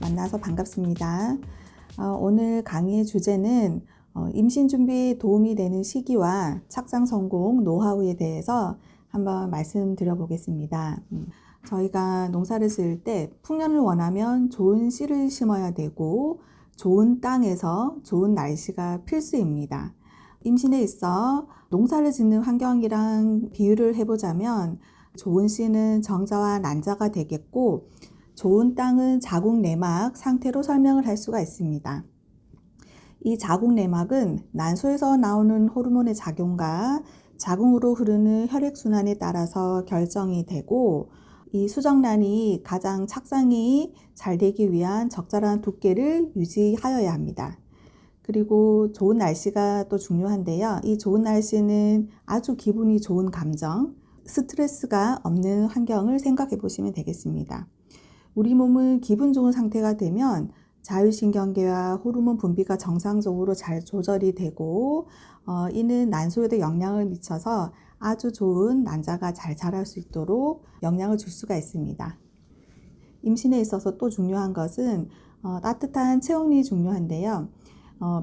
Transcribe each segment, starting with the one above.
만나서 반갑습니다. 오늘 강의의 주제는 임신 준비에 도움이 되는 시기와 착상 성공 노하우에 대해서 한번 말씀드려 보겠습니다. 저희가 농사를 지을 때 풍년을 원하면 좋은 씨를 심어야 되고 좋은 땅에서 좋은 날씨가 필수입니다. 임신에 있어 농사를 짓는 환경이랑 비유를 해보자면 좋은 씨는 정자와 난자가 되겠고 좋은 땅은 자궁 내막 상태로 설명을 할 수가 있습니다. 이 자궁 내막은 난소에서 나오는 호르몬의 작용과 자궁으로 흐르는 혈액순환에 따라서 결정이 되고 이 수정란이 가장 착상이 잘 되기 위한 적절한 두께를 유지하여야 합니다. 그리고 좋은 날씨가 또 중요한데요. 이 좋은 날씨는 아주 기분이 좋은 감정, 스트레스가 없는 환경을 생각해 보시면 되겠습니다. 우리 몸은 기분 좋은 상태가 되면 자율신경계와 호르몬 분비가 정상적으로 잘 조절이 되고 이는 난소에도 영향을 미쳐서 아주 좋은 난자가 잘 자랄 수 있도록 영향을 줄 수가 있습니다. 임신에 있어서 또 중요한 것은 따뜻한 체온이 중요한데요.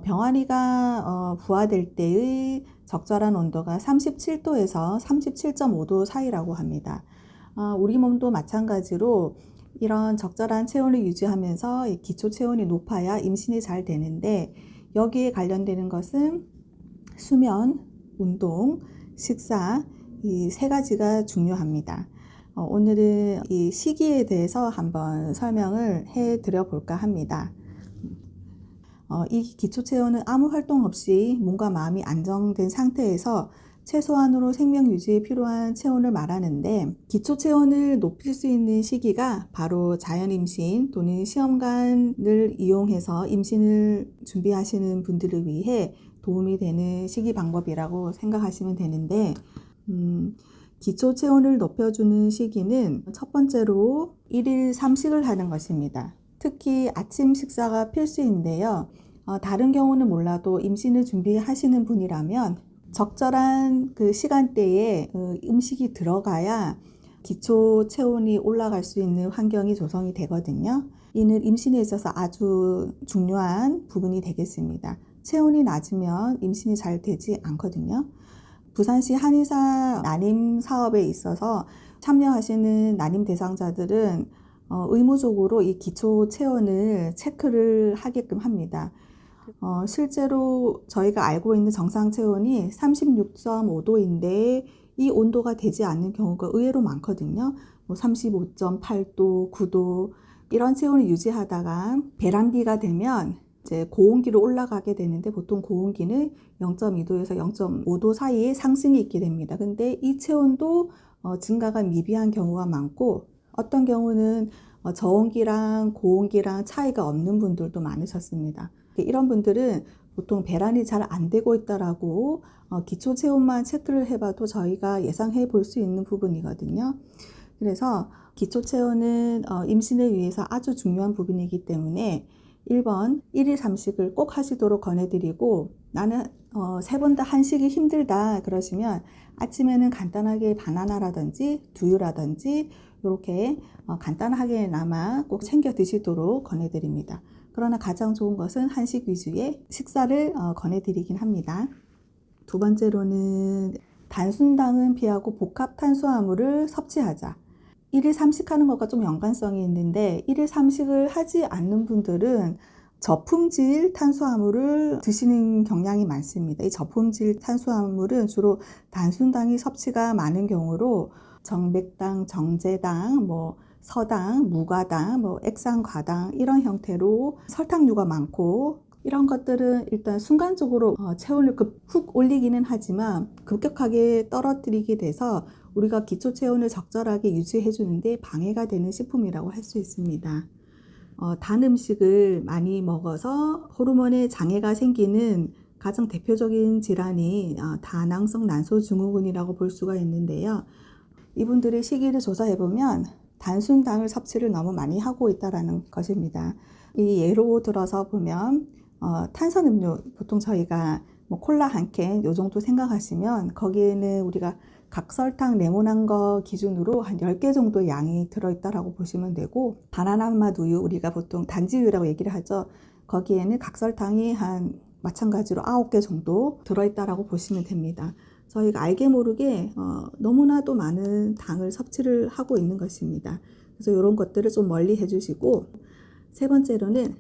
병아리가 부화될 때의 적절한 온도가 37도에서 37.5도 사이라고 합니다. 우리 몸도 마찬가지로 이런 적절한 체온을 유지하면서 기초 체온이 높아야 임신이 잘 되는데 여기에 관련되는 것은 수면, 운동, 식사 이 세 가지가 중요합니다. 오늘은 이 시기에 대해서 한번 설명을 해 드려 볼까 합니다. 이 기초 체온은 아무 활동 없이 몸과 마음이 안정된 상태에서 최소한으로 생명 유지에 필요한 체온을 말하는데 기초 체온을 높일 수 있는 시기가 바로 자연 임신 또는 시험관을 이용해서 임신을 준비하시는 분들을 위해 도움이 되는 시기 방법이라고 생각하시면 되는데 기초 체온을 높여주는 시기는 첫 번째로 1일 3식을 하는 것입니다. 특히 아침 식사가 필수인데요. 다른 경우는 몰라도 임신을 준비하시는 분이라면 적절한 그 시간대에 음식이 들어가야 기초 체온이 올라갈 수 있는 환경이 조성이 되거든요. 이는 임신에 있어서 아주 중요한 부분이 되겠습니다. 체온이 낮으면 임신이 잘 되지 않거든요. 부산시 한의사 난임 사업에 있어서 참여하시는 난임 대상자들은 의무적으로 이 기초 체온을 체크를 하게끔 합니다. 실제로 저희가 알고 있는 정상 체온이 36.5도인데 이 온도가 되지 않는 경우가 의외로 많거든요. 35.8도, 9도 이런 체온을 유지하다가 배란기가 되면 이제 고온기로 올라가게 되는데 보통 고온기는 0.2도에서 0.5도 사이에 상승이 있게 됩니다. 근데 이 체온도 증가가 미비한 경우가 많고 어떤 경우는 저온기랑 고온기랑 차이가 없는 분들도 많으셨습니다. 이런 분들은 보통 배란이 잘 안 되고 있다라고 기초 체온만 체크를 해봐도 저희가 예상해 볼 수 있는 부분이거든요. 그래서 기초 체온은 임신을 위해서 아주 중요한 부분이기 때문에 1번 1일 3식을 꼭 하시도록 권해드리고 나는 3번 다 한식이 힘들다 그러시면 아침에는 간단하게 바나나라든지 두유라든지 이렇게 간단하게나마 꼭 챙겨 드시도록 권해드립니다. 그러나 가장 좋은 것은 한식 위주의 식사를 권해드리긴 합니다. 두 번째로는 단순당은 피하고 복합 탄수화물을 섭취하자. 1일 3식 하는 것과 좀 연관성이 있는데 1일 3식을 하지 않는 분들은 저품질 탄수화물을 드시는 경향이 많습니다. 이 저품질 탄수화물은 주로 단순당이 섭취가 많은 경우로 정백당, 정제당, 서당, 무과당, 액상과당 이런 형태로 설탕류가 많고 이런 것들은 일단 순간적으로 체온을 훅 올리기는 하지만 급격하게 떨어뜨리게 돼서 우리가 기초 체온을 적절하게 유지해 주는데 방해가 되는 식품이라고 할 수 있습니다. 단 음식을 많이 먹어서 호르몬에 장애가 생기는 가장 대표적인 질환이 다낭성 난소 증후군이라고 볼 수가 있는데요. 이분들의 시기를 조사해보면 단순당을 섭취를 너무 많이 하고 있다는 것입니다. 이 예로 들어서 보면 탄산음료 보통 저희가 콜라 한 캔 요 정도 생각하시면 거기에는 우리가 각설탕 네모난 거 기준으로 한 10개 정도 양이 들어있다라고 보시면 되고, 바나나 맛 우유, 우리가 보통 단지우유라고 얘기를 하죠. 거기에는 각설탕이 한 마찬가지로 9개 정도 들어있다라고 보시면 됩니다. 저희가 알게 모르게 너무나도 많은 당을 섭취를 하고 있는 것입니다. 그래서 이런 것들을 좀 멀리 해주시고, 세 번째로는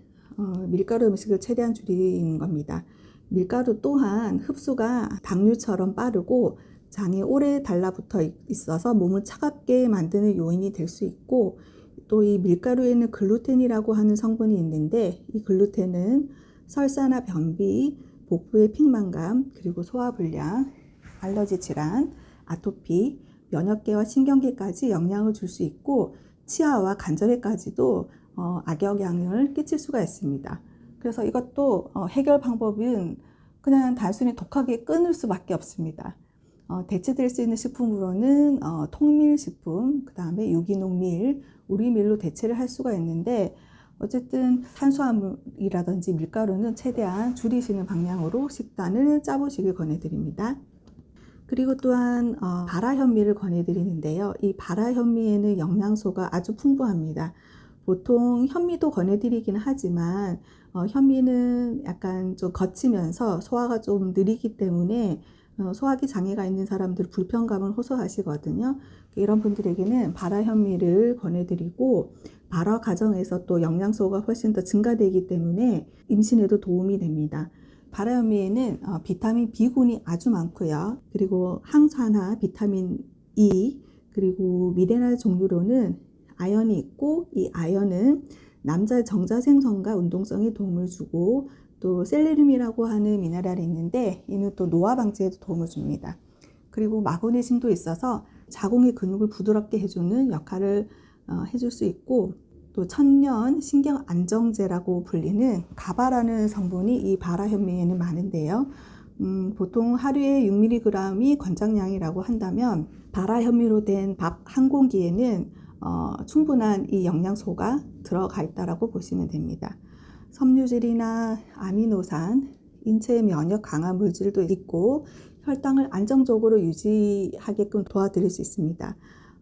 밀가루 음식을 최대한 줄이는 겁니다. 밀가루 또한 흡수가 당류처럼 빠르고 장에 오래 달라붙어 있어서 몸을 차갑게 만드는 요인이 될 수 있고, 또 이 밀가루에는 글루텐이라고 하는 성분이 있는데, 이 글루텐은 설사나 변비, 복부의 픽만감, 그리고 소화불량, 알러지 질환, 아토피, 면역계와 신경계까지 영향을 줄 수 있고, 치아와 관절에까지도 악영향을 끼칠 수가 있습니다. 그래서 이것도 해결 방법은 그냥 단순히 독하게 끊을 수밖에 없습니다. 대체될 수 있는 식품으로는 통밀식품, 그 다음에 유기농밀, 우리밀로 대체를 할 수가 있는데, 어쨌든 탄수화물이라든지 밀가루는 최대한 줄이시는 방향으로 식단을 짜보시길 권해드립니다. 그리고 또한 발화현미를 권해드리는데요. 이 발화현미에는 영양소가 아주 풍부합니다. 보통 현미도 권해드리기는 하지만 현미는 약간 좀 거치면서 소화가 좀 느리기 때문에 소화기 장애가 있는 사람들 불편감을 호소하시거든요. 이런 분들에게는 발화현미를 권해드리고, 발화 과정에서 또 영양소가 훨씬 더 증가되기 때문에 임신에도 도움이 됩니다. 발화현미에는 비타민 B군이 아주 많고요. 그리고 항산화, 비타민 E, 그리고 미네랄 종류로는 아연이 있고, 이 아연은 남자의 정자 생성과 운동성에 도움을 주고, 또 셀레늄이라고 하는 미네랄이 있는데 이는 또 노화 방지에도 도움을 줍니다. 그리고 마그네슘도 있어서 자궁의 근육을 부드럽게 해주는 역할을 해줄 수 있고, 또 천년 신경 안정제라고 불리는 가바라는 성분이 이 발화현미에는 많은데요. 보통 하루에 6mg이 권장량이라고 한다면 발화현미로 된 밥 한 공기에는 충분한 이 영양소가 들어가 있다고 보시면 됩니다. 섬유질이나 아미노산, 인체의 면역 강화 물질도 있고 혈당을 안정적으로 유지하게끔 도와드릴 수 있습니다.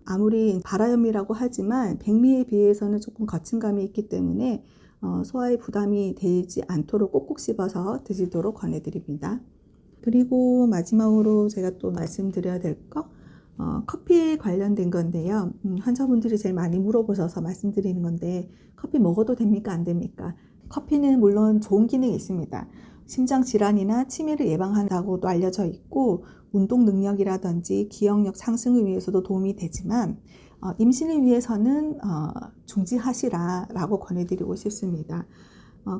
아무리 발화현미라고 하지만 백미에 비해서는 조금 거친 감이 있기 때문에 소화에 부담이 되지 않도록 꼭꼭 씹어서 드시도록 권해드립니다. 그리고 마지막으로 제가 또 말씀드려야 될 거, 커피에 관련된 건데요. 환자분들이 제일 많이 물어보셔서 말씀드리는 건데, 커피 먹어도 됩니까? 안 됩니까? 커피는 물론 좋은 기능이 있습니다. 심장 질환이나 치매를 예방한다고도 알려져 있고, 운동 능력이라든지 기억력 상승을 위해서도 도움이 되지만 임신을 위해서는 중지하시라라고 권해드리고 싶습니다.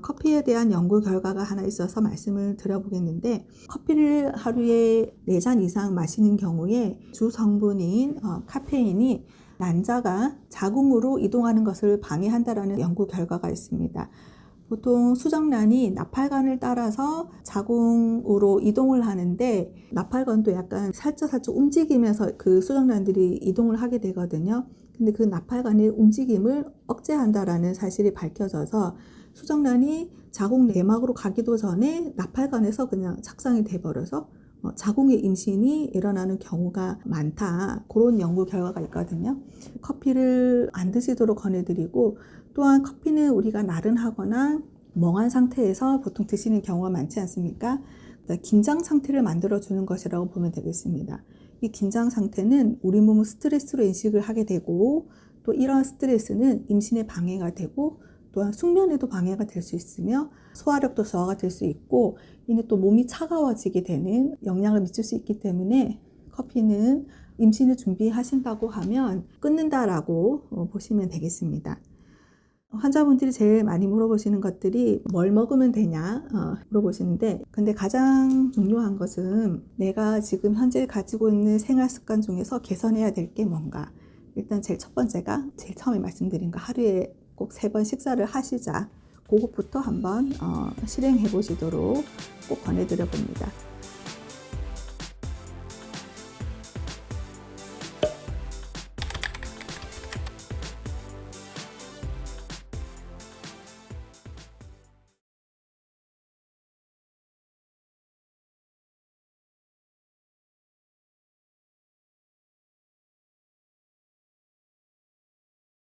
커피에 대한 연구 결과가 하나 있어서 말씀을 드려보겠는데, 커피를 하루에 4잔 이상 마시는 경우에 주 성분인 카페인이 난자가 자궁으로 이동하는 것을 방해한다라는 연구 결과가 있습니다. 보통 수정란이 나팔관을 따라서 자궁으로 이동을 하는데, 나팔관도 약간 살짝 움직이면서 그 수정란들이 이동을 하게 되거든요. 근데 그 나팔관의 움직임을 억제한다라는 사실이 밝혀져서 수정란이 자궁 내막으로 가기도 전에 나팔관에서 그냥 착상이 돼버려서 자궁의 임신이 일어나는 경우가 많다, 그런 연구 결과가 있거든요. 커피를 안 드시도록 권해드리고, 또한 커피는 우리가 나른하거나 멍한 상태에서 보통 드시는 경우가 많지 않습니까? 긴장 상태를 만들어주는 것이라고 보면 되겠습니다. 이 긴장 상태는 우리 몸을 스트레스로 인식을 하게 되고, 또 이러한 스트레스는 임신에 방해가 되고, 또한 숙면에도 방해가 될 수 있으며 소화력도 저하가 될 수 있고, 이는 또 몸이 차가워지게 되는 영향을 미칠 수 있기 때문에 커피는 임신을 준비하신다고 하면 끊는다라고 보시면 되겠습니다. 환자분들이 제일 많이 물어보시는 것들이 뭘 먹으면 되냐 물어보시는데, 근데 가장 중요한 것은 내가 지금 현재 가지고 있는 생활 습관 중에서 개선해야 될 게 뭔가. 일단 제일 첫 번째가 제일 처음에 말씀드린 거, 하루에 꼭 3번 식사를 하시자. 그것부터 한번 실행해 보시도록 꼭 권해드려 봅니다.